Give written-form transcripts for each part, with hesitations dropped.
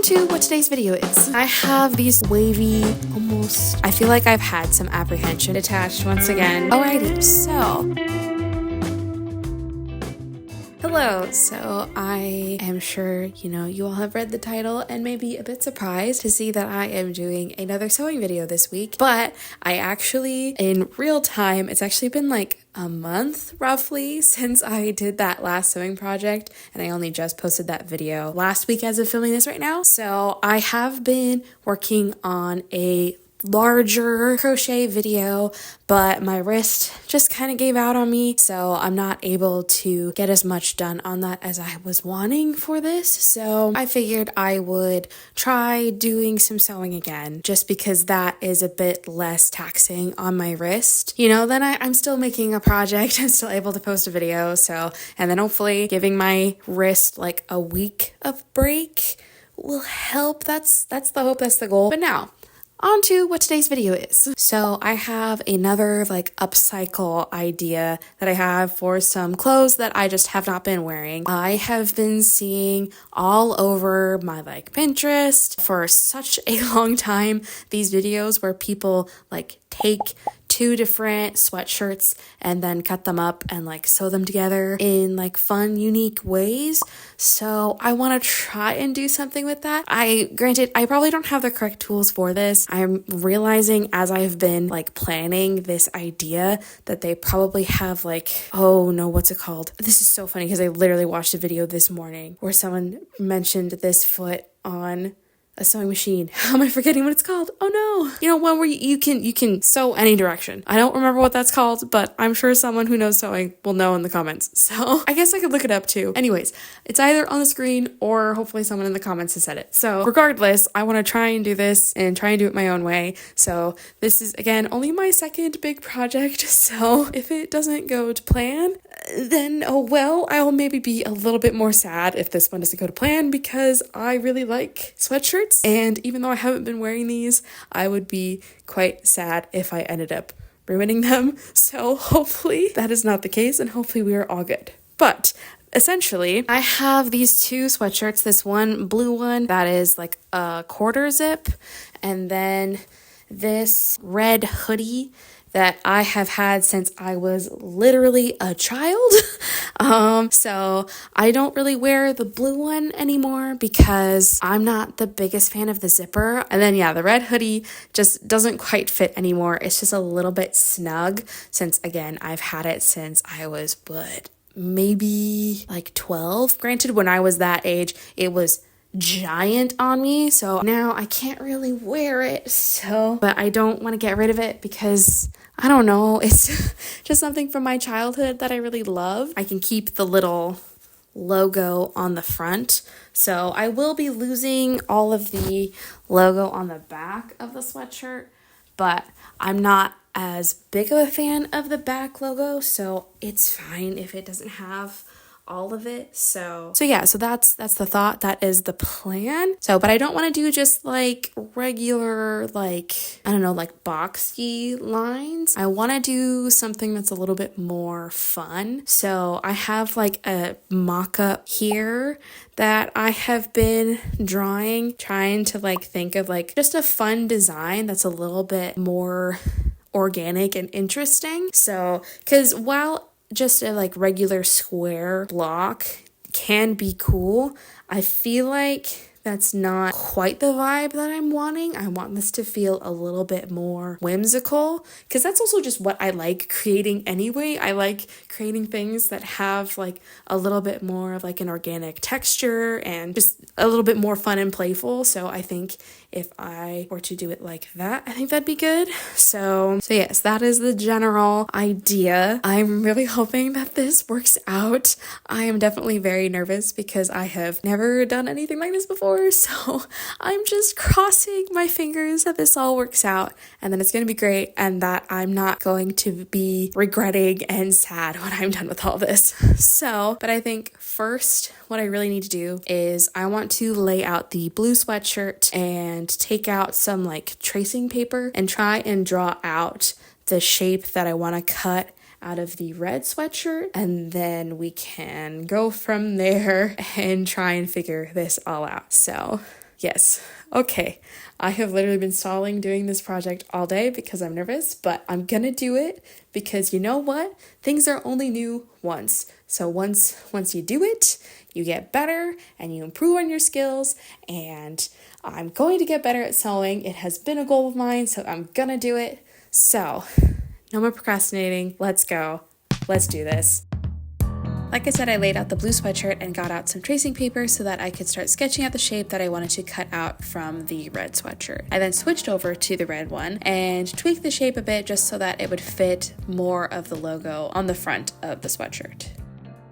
to what today's video is. I have these wavy, almost, I feel like I've had some apprehension attached once again. Alrighty, so hello. So I am sure, you all have read the title and maybe a bit surprised to see that I am doing another sewing video this week, but I actually, in real time, it's actually been like a month roughly since I did that last sewing project, and I only just posted that video last week as of filming this right now. So I have been working on a larger crochet video, but my wrist just kind of gave out on me, so I'm not able to get as much done on that as I was wanting for this. So I figured I would try doing some sewing again, just because that is a bit less taxing on my wrist. Then I'm still making a project, I'm still able to post a video, and then hopefully giving my wrist like a week of break will help. That's the hope, that's the goal. But now, on to what today's video is. So I have another upcycle idea that I have for some clothes that I just have not been wearing. I have been seeing all over my Pinterest for such a long time these videos where people take two different sweatshirts and then cut them up and sew them together in fun, unique ways. So I want to try and do something with that. Granted, I probably don't have the correct tools for this. I'm realizing as I've been planning this idea that they probably have oh no, what's it called? This is so funny because I literally watched a video this morning where someone mentioned this foot on a sewing machine. How am I forgetting what it's called? Oh no. One where you can sew any direction. I don't remember what that's called, but I'm sure someone who knows sewing will know in the comments. So I guess I could look it up too. Anyways, it's either on the screen or hopefully someone in the comments has said it. So regardless, I want to try and do this and try and do it my own way. So this is, again, only my second big project. So if it doesn't go to plan, then oh well, I'll maybe be a little bit more sad if this one doesn't go to plan, because I really like sweatshirts. And even though I haven't been wearing these, I would be quite sad if I ended up ruining them. So hopefully that is not the case, and hopefully we are all good. But essentially, I have these two sweatshirts, this one blue one that is a quarter zip, and then this red hoodie that I have had since I was literally a child. So I don't really wear the blue one anymore because I'm not the biggest fan of the zipper. And then the red hoodie just doesn't quite fit anymore. It's just a little bit snug since, again, I've had it since I was, maybe 12. Granted, when I was that age, it was giant on me, so now I can't really wear it. But I don't want to get rid of it because I don't know, it's just something from my childhood that I really love. I can keep the little logo on the front, so I will be losing all of the logo on the back of the sweatshirt, but I'm not as big of a fan of the back logo, so it's fine if it doesn't have all of it. So that's the thought. That is the plan. But I don't want to do just regular boxy lines. I want to do something that's a little bit more fun. So I have a mock-up here that I have been drawing, trying to think of just a fun design that's a little bit more organic and interesting. So because while just a regular square block can be cool, I feel like that's not quite the vibe that I'm wanting. I want this to feel a little bit more whimsical, because that's also just what I like creating anyway. I like creating things that have a little bit more of an organic texture and just a little bit more fun and playful. So I think if I were to do it like that, I think that'd be good. So yes, that is the general idea. I'm really hoping that this works out. I am definitely very nervous because I have never done anything like this before. So I'm just crossing my fingers that this all works out and that it's going to be great and that I'm not going to be regretting and sad when I'm done with all this. But I think first what I really need to do is I want to lay out the blue sweatshirt and take out some tracing paper and try and draw out the shape that I want to cut out of the red sweatshirt, and then we can go from there and try and figure this all out. So Yes. Okay. I have literally been stalling doing this project all day because I'm nervous, but I'm gonna do it because you know what? Things are only new once. So once you do it, you get better and you improve on your skills, and I'm going to get better at sewing. It has been a goal of mine, so I'm gonna do it. So, no more procrastinating. Let's go. Let's do this. Like I said, I laid out the blue sweatshirt and got out some tracing paper so that I could start sketching out the shape that I wanted to cut out from the red sweatshirt. I then switched over to the red one and tweaked the shape a bit just so that it would fit more of the logo on the front of the sweatshirt.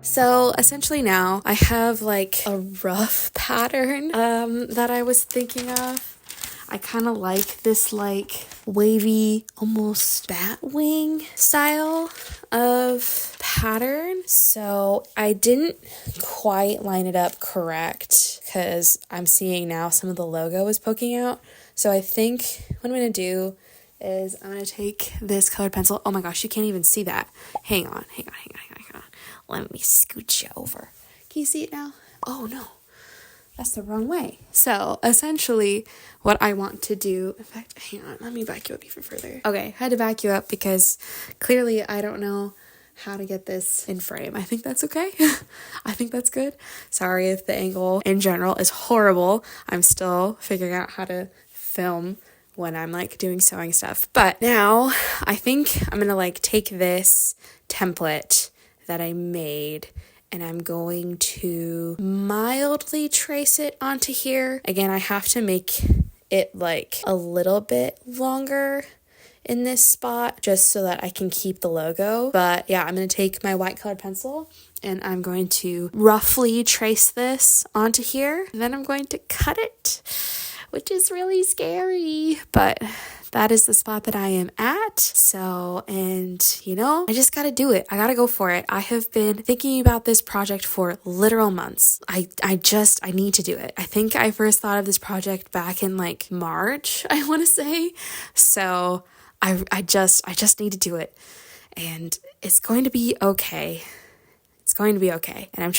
So essentially now I have like a rough pattern that I was thinking of. I kind of like this like wavy, almost bat wing style of pattern. So I didn't quite line it up correct because I'm seeing now some of the logo is poking out. So I think what I'm going to do is I'm going to take this colored pencil. Oh my gosh, you can't even see that. Hang on. Let me scooch you over. Can you see it now? Oh no. That's the wrong way. So essentially what I want to do, in fact, hang on, let me back you up even further. Okay, I had to back you up because clearly I don't know how to get this in frame. I think that's okay. I think that's good. Sorry if the angle in general is horrible. I'm still figuring out how to film when I'm like doing sewing stuff. But now I think I'm gonna like take this template that I made and I'm going to mildly trace it onto here. Again, I have to make it like a little bit longer in this spot just so that I can keep the logo. But yeah, I'm going to take my white colored pencil and I'm going to roughly trace this onto here. And then I'm going to cut it, which is really scary, but that is the spot that I am at. So, and you know, I just gotta do it. I gotta go for it. I have been thinking about this project for literal months. I need to do it. I think I first thought of this project back in like March, I want to say. So I just need to do it, and it's going to be okay. It's going to be okay. And I'm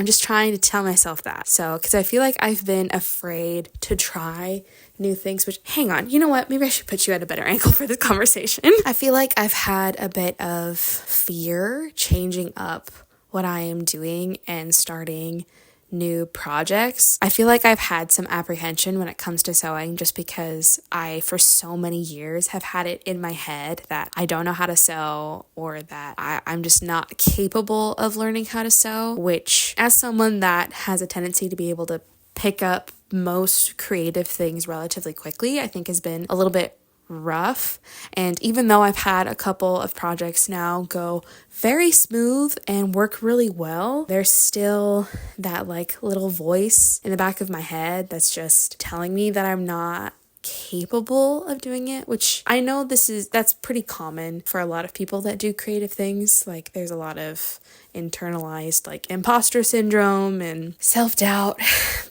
just trying to tell myself that. So, because I feel like I've been afraid to try new things, which, hang on, you know what? Maybe I should put you at a better angle for this conversation. I feel like I've had a bit of fear changing up what I am doing and starting new projects. I feel like I've had some apprehension when it comes to sewing just because I, for so many years, have had it in my head that I don't know how to sew or that I'm just not capable of learning how to sew, which as someone that has a tendency to be able to pick up most creative things relatively quickly, I think has been a little bit rough. And even though I've had a couple of projects now go very smooth and work really well, there's still that like little voice in the back of my head that's just telling me that I'm not capable of doing it, which I know that's pretty common for a lot of people that do creative things. Like there's a lot of internalized like imposter syndrome and self-doubt,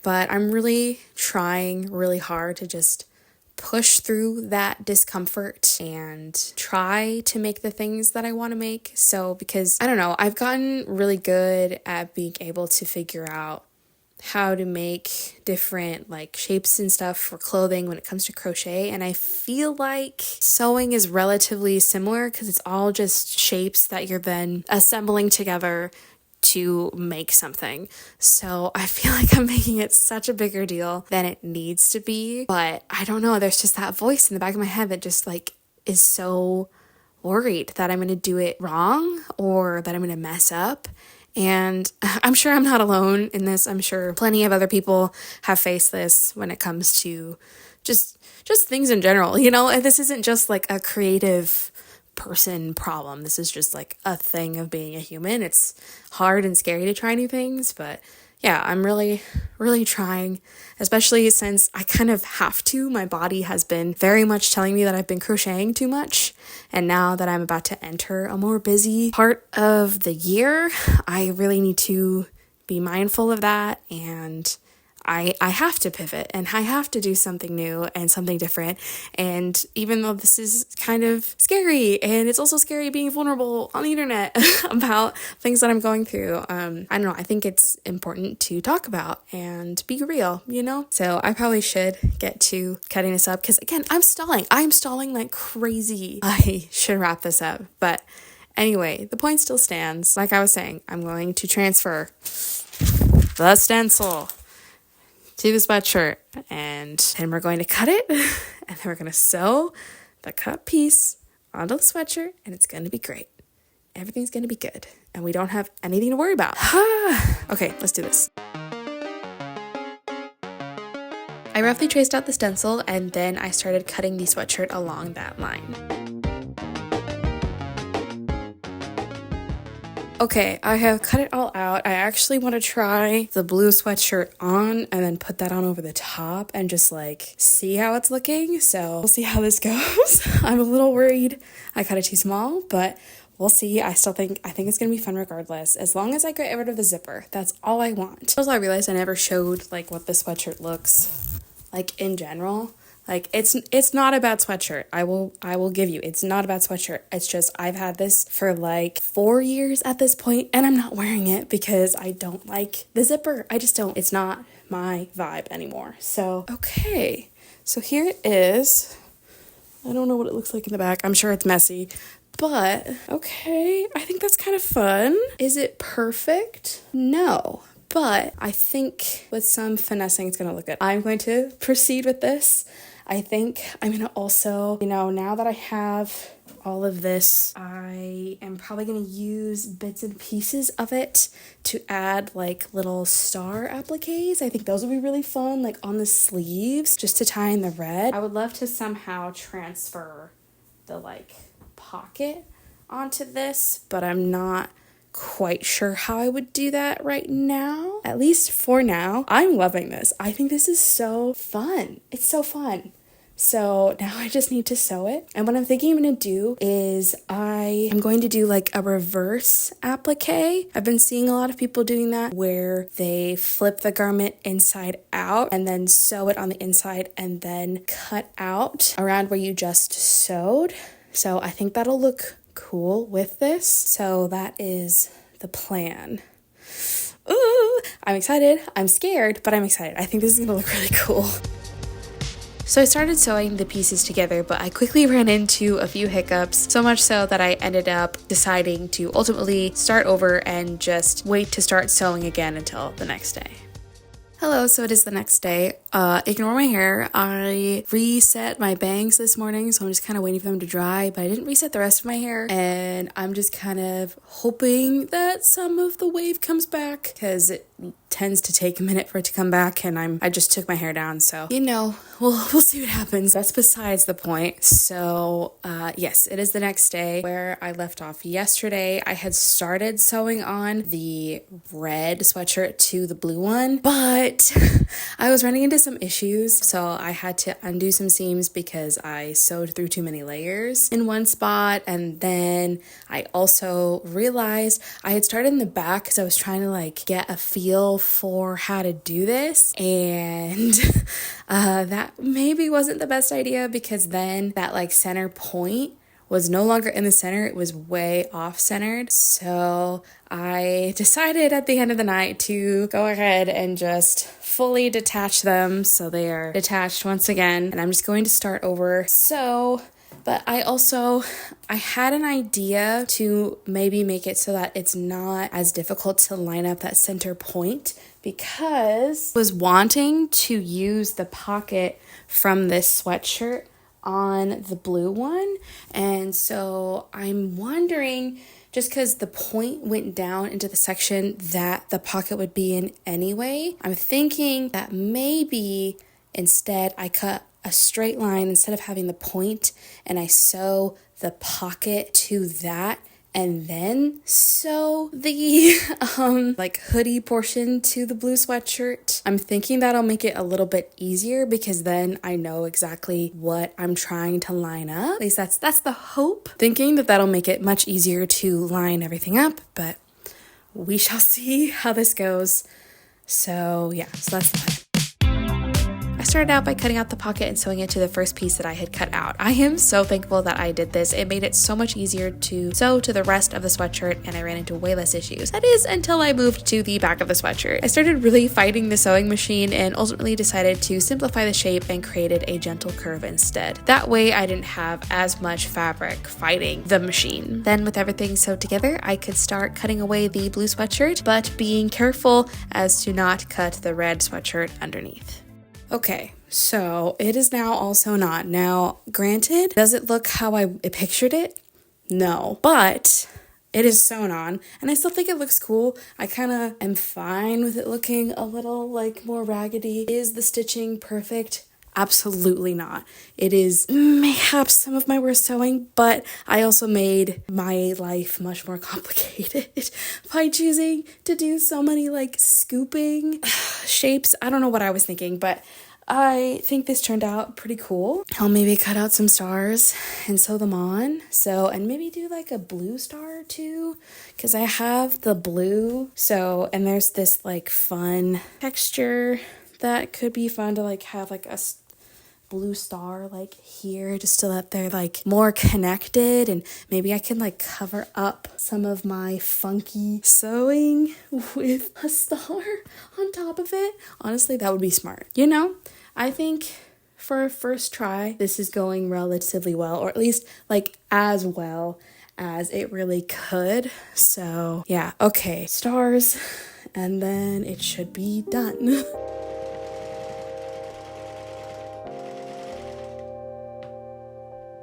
but I'm really trying really hard to just push through that discomfort and try to make the things that I want to make. So because I don't know, I've gotten really good at being able to figure out how to make different like shapes and stuff for clothing when it comes to crochet, and I feel like sewing is relatively similar because it's all just shapes that you're then assembling together to make something. So I feel like I'm making it such a bigger deal than it needs to be, but I don't know, there's just that voice in the back of my head that just like is so worried that I'm going to do it wrong or that I'm going to mess up. And I'm sure I'm not alone in this. I'm sure plenty of other people have faced this when it comes to just things in general, you know. And this isn't just like a creative person problem. This is just like a thing of being a human. It's hard and scary to try new things, but yeah, I'm really trying, especially since I kind of have to. My body has been very much telling me that I've been crocheting too much. And now that I'm about to enter a more busy part of the year, I really need to be mindful of that. And I have to pivot and I have to do something new and something different. And even though this is kind of scary, and it's also scary being vulnerable on the internet about things that I'm going through, I don't know, I think it's important to talk about and be real, you know? So I probably should get to cutting this up because, again, I'm stalling like crazy. I should wrap this up. But anyway, the point still stands. Like I was saying, I'm going to transfer the stencil to the sweatshirt, and then we're going to cut it, and then we're going to sew the cut piece onto the sweatshirt, and it's going to be great. Everything's going to be good, and we don't have anything to worry about. Okay, let's do this. I roughly traced out the stencil, and then I started cutting the sweatshirt along that line. Okay, I have cut it all out. I actually want to try the blue sweatshirt on and then put that on over the top and just like see how it's looking. So we'll see how this goes. I'm a little worried I cut it too small, but we'll see. I think it's gonna be fun regardless. As long as I get rid of the zipper, that's all I want. Also, I realized I never showed like what the sweatshirt looks like in general. Like it's not a bad sweatshirt. I will give you. It's not a bad sweatshirt. It's just I've had this for like 4 years at this point, and I'm not wearing it because I don't like the zipper. I just don't. It's not my vibe anymore. So, okay. So here it is. I don't know what it looks like in the back. I'm sure it's messy. But okay, I think that's kind of fun. Is it perfect? No. But I think with some finessing, it's going to look good. I'm going to proceed with this. I think I'm going to also, now that I have all of this, I am probably going to use bits and pieces of it to add like little star appliques. I think those would be really fun, like on the sleeves, just to tie in the red. I would love to somehow transfer the like pocket onto this, but I'm not quite sure how I would do that right now. At least for now. I'm loving this. I think this is so fun. It's so fun. So now I just need to sew it. And what I'm thinking I'm going to do is I am going to do like a reverse applique. I've been seeing a lot of people doing that where they flip the garment inside out and then sew it on the inside and then cut out around where you just sewed. So I think that'll look cool with this. So that is the plan. Ooh, I'm excited. I'm scared, but I'm excited. I think this is gonna look really cool. So I started sewing the pieces together, but I quickly ran into a few hiccups, so much so that I ended up deciding to ultimately start over and just wait to start sewing again until the next day. Hello, so it is the next day. Ignore my hair. I reset my bangs this morning, so I'm just kind of waiting for them to dry, but I didn't reset the rest of my hair, and I'm just kind of hoping that some of the wave comes back, because it tends to take a minute for it to come back, and I just took my hair down, so we'll see what happens. That's besides the point. So yes, it is the next day where I left off yesterday. I had started sewing on the red sweatshirt to the blue one, but I was running into some issues, so I had to undo some seams because I sewed through too many layers in one spot. And then I also realized I had started in the back because I was trying to like get a feel for how to do this, and that maybe wasn't the best idea because then that like center point was no longer in the center, it was way off centered. So I decided at the end of the night to go ahead and just fully detach them so they are detached once again, and I'm just going to start over. But I had an idea to maybe make it so that it's not as difficult to line up that center point, because I was wanting to use the pocket from this sweatshirt on the blue one. And so I'm wondering, just because the point went down into the section that the pocket would be in anyway, I'm thinking that maybe instead I cut a straight line instead of having the point, and I sew the pocket to that and then sew the like hoodie portion to the blue sweatshirt. I'm thinking that'll make it a little bit easier because then I know exactly what I'm trying to line up. At least that's the hope. Thinking that that'll make it much easier to line everything up, but we shall see how this goes. So yeah, so that's the plan. I started out by cutting out the pocket and sewing it to the first piece that I had cut out. I am so thankful that I did this. It made it so much easier to sew to the rest of the sweatshirt, and I ran into way less issues. That is until I moved to the back of the sweatshirt. I started really fighting the sewing machine and ultimately decided to simplify the shape and created a gentle curve instead. That way I didn't have as much fabric fighting the machine. Then with everything sewed together, I could start cutting away the blue sweatshirt, but being careful as to not cut the red sweatshirt underneath. Okay, so it is now all sewn on. Now, granted, does it look how I pictured it? No, but it is sewn on, and I still think it looks cool. I kind of am fine with it looking a little like more raggedy. Is the stitching perfect? Absolutely not. It is mayhaps some of my worst sewing, but I also made my life much more complicated by choosing to do so many like scooping shapes. I don't know what I was thinking, but I think this turned out pretty cool. I'll maybe cut out some stars and sew them on. And maybe do like a blue star or two, because I have the blue. And there's this like fun texture that could be fun to like have like a blue star like here, just so that they're like more connected, and maybe I can like cover up some of my funky sewing with a star on top of it. Honestly, that would be smart. I think for a first try, this is going relatively well, or at least like as well as it really could. So yeah, okay, stars, and then it should be done.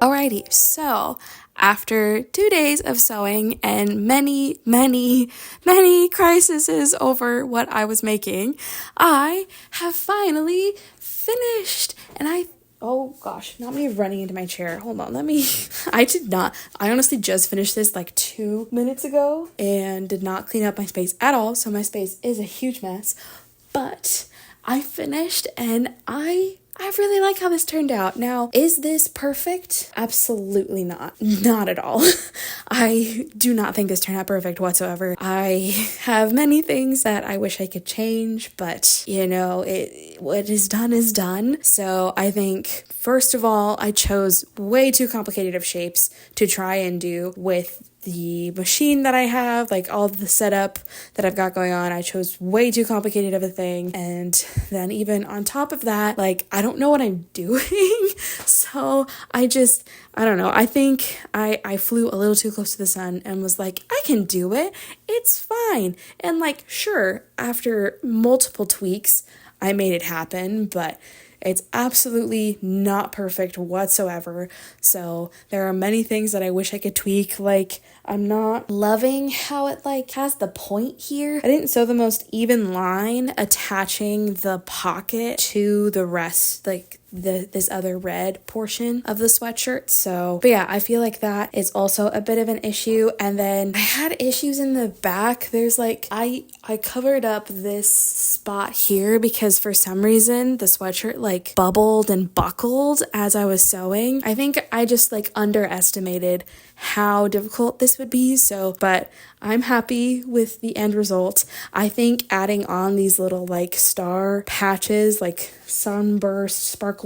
Alrighty, so after 2 days of sewing and many crises over what I was making, I have finally finished. And oh gosh, not me running into my chair. Hold on, I honestly just finished this like 2 minutes ago and did not clean up my space at all. So my space is a huge mess, but I finished and I really like how this turned out. Now, is this perfect? Absolutely not. Not at all. I do not think this turned out perfect whatsoever. I have many things that I wish I could change, but what is done is done. So I think, first of all, I chose way too complicated of shapes to try and do with the machine that I have, like all the setup that I've got going on. I chose way too complicated of a thing, and then even on top of that, like I don't know what I'm doing. So I don't know. I think I flew a little too close to the sun and was like, I can do it. It's fine. And like, sure, after multiple tweaks, I made it happen, but it's absolutely not perfect whatsoever. So there are many things that I wish I could tweak. Like, I'm not loving how it like has the point here. I didn't sew the most even line attaching the pocket to the rest, like this other red portion of the sweatshirt. But yeah, I feel like that is also a bit of an issue. And then I had issues in the back. There's like, I covered up this spot here because for some reason the sweatshirt like bubbled and buckled as I was sewing. I think I just like underestimated how difficult this would be. But I'm happy with the end result. I think adding on these little like star patches, like sunburst sparkles,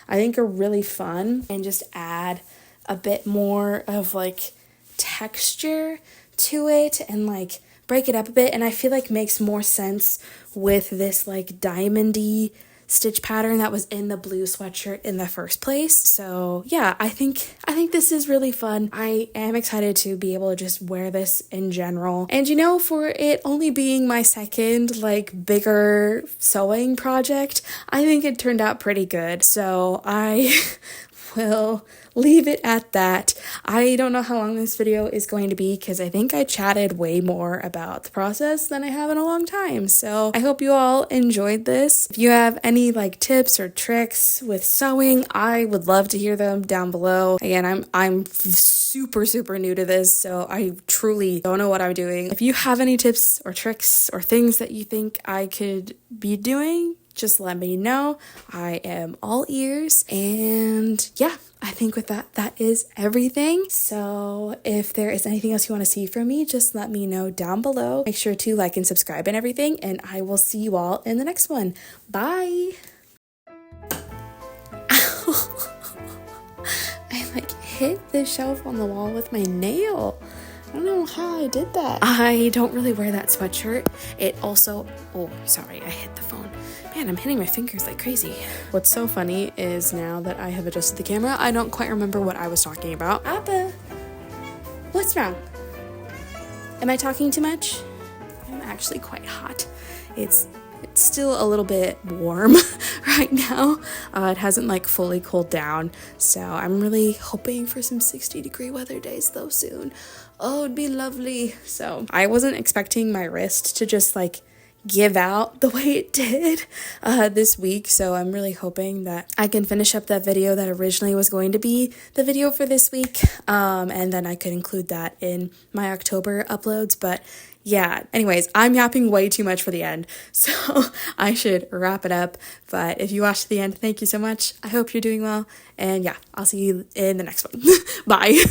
I think are really fun and just add a bit more of like texture to it and like break it up a bit. And I feel like makes more sense with this like diamondy stitch pattern that was in the blue sweatshirt in the first place. So yeah, I think this is really fun. I am excited to be able to just wear this in general. And for it only being my second like bigger sewing project, I think it turned out pretty good. So I will leave it at that. I don't know how long this video is going to be because I think I chatted way more about the process than I have in a long time. So I hope you all enjoyed this. If you have any like tips or tricks with sewing, I would love to hear them down below. Again, I'm super new to this, so I truly don't know what I'm doing. If you have any tips or tricks or things that you think I could be doing, just let me know. I am all ears. And yeah, I think with that is everything. So if there is anything else you want to see from me, just let me know down below. Make sure to like and subscribe and everything, and I will see you all in the next one. Bye. I like hit the shelf on the wall with my nail. I don't know how I did that. I don't really wear that sweatshirt. It also, oh, sorry, I hit the phone. Man, I'm hitting my fingers like crazy. What's so funny is now that I have adjusted the camera, I don't quite remember what I was talking about. Appa, what's wrong? Am I talking too much? I'm actually quite hot. It's still a little bit warm right now. It hasn't like fully cooled down, so I'm really hoping for some 60-degree weather days though soon. Oh, it'd be lovely. So I wasn't expecting my wrist to just like give out the way it did this week, so I'm really hoping that I can finish up that video that originally was going to be the video for this week, and then I could include that in my October uploads. But yeah, anyways, I'm yapping way too much for the end, so I should wrap it up. But if you watched to the end, thank you so much. I hope you're doing well, and yeah, I'll see you in the next one. Bye.